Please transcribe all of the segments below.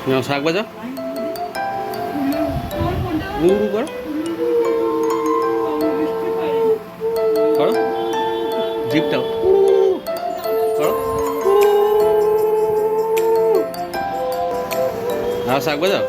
নাও শাক বাজাও, উড়ু করো, করো জিপটাও করো, নাও শাক বাজাও।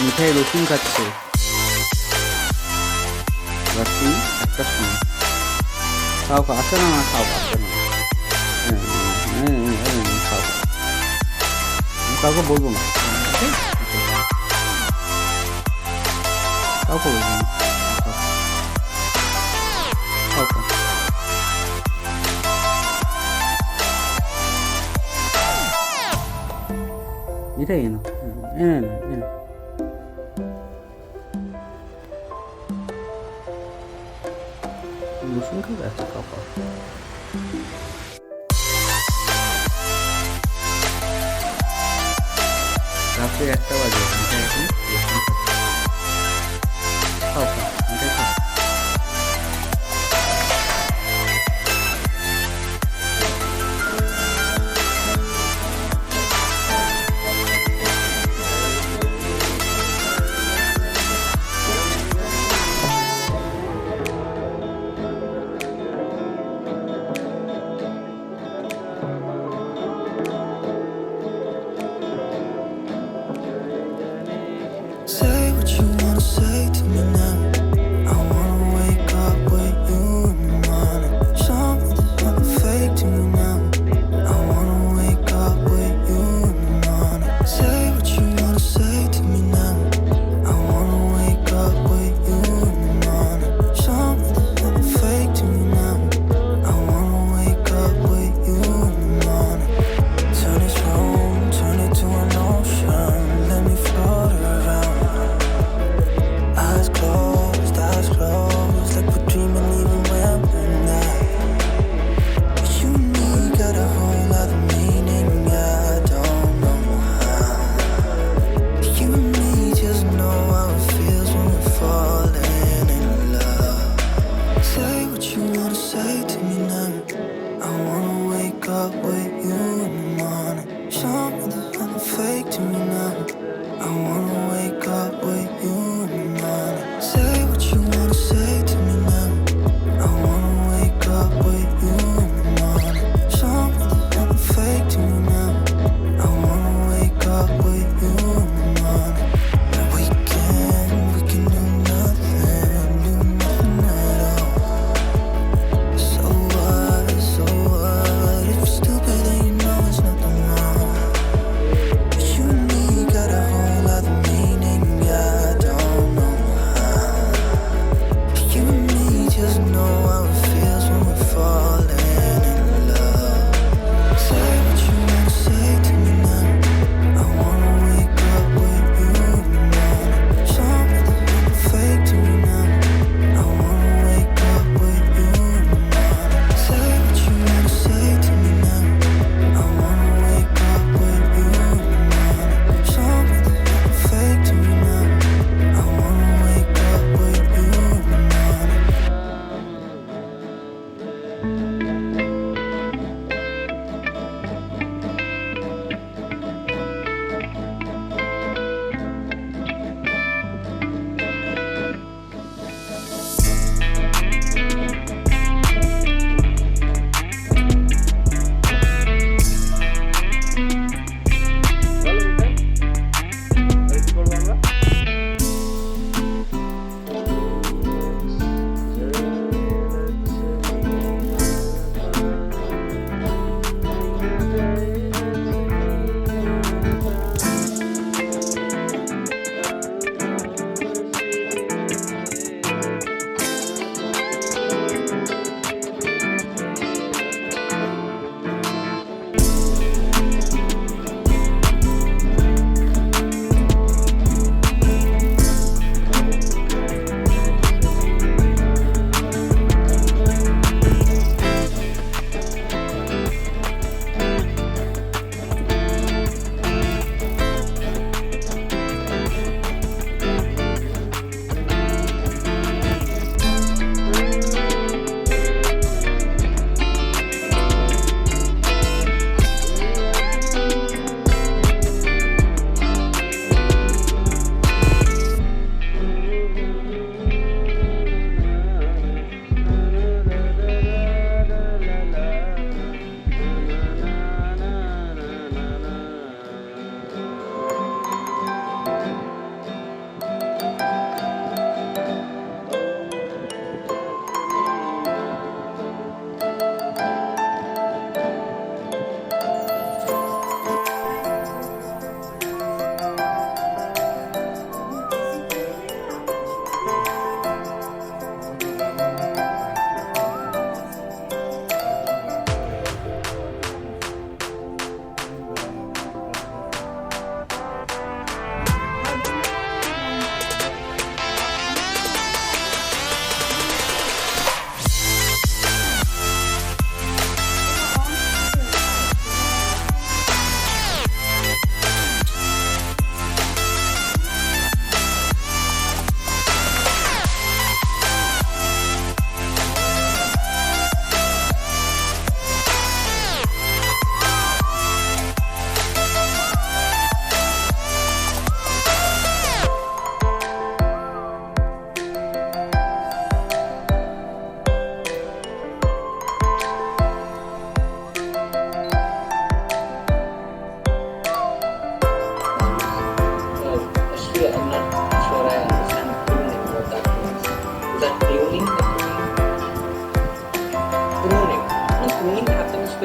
মিঠাই রসুন খাচ্ছে রাত্রি 1টার সময়। খাও খাও, আসে না, খাও, আসে না, খাও, কাউকে বলবো না, কাউকে বলবো না, খাও খাও। এটাই এনো, এনে না, এনে রসুন খাবে, আচ্ছা খাও খাও। রাত্রে 1টা বাজে, মিঠাই এখন রসুন খাও খাও, মিঠাই খাও। Say what you wanna say to me now.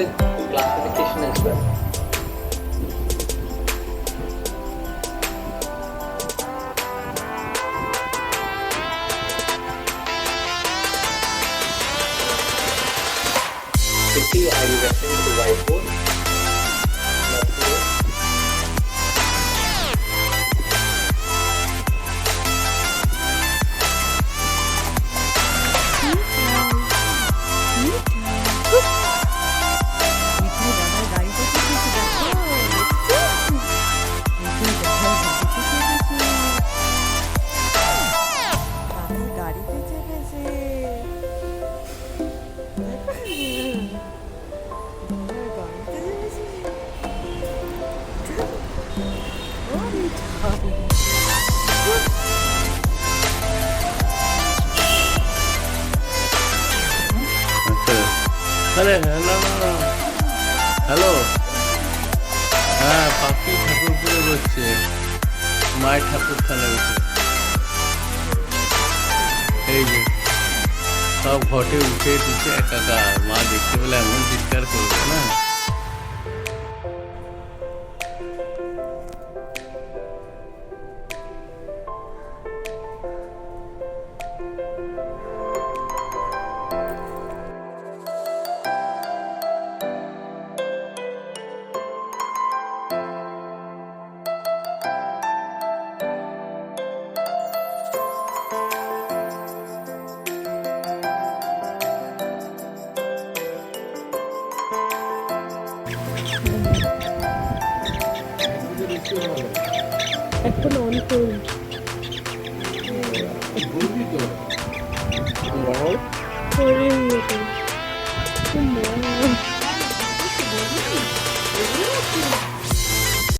the classification as well. See, are you referring to the whiteboard? That's it. আরে হ্যালো হ্যালো, হ্যাঁ পাখি ঠাকুর পুজো করছে, মায়ের ঠাকুর খানে উঠে। এই যে সব ঘটে উঠে টুটে একাকার, মা দেখতে পেলে এমন চিৎকার করবে না। এখন অন করুন। করে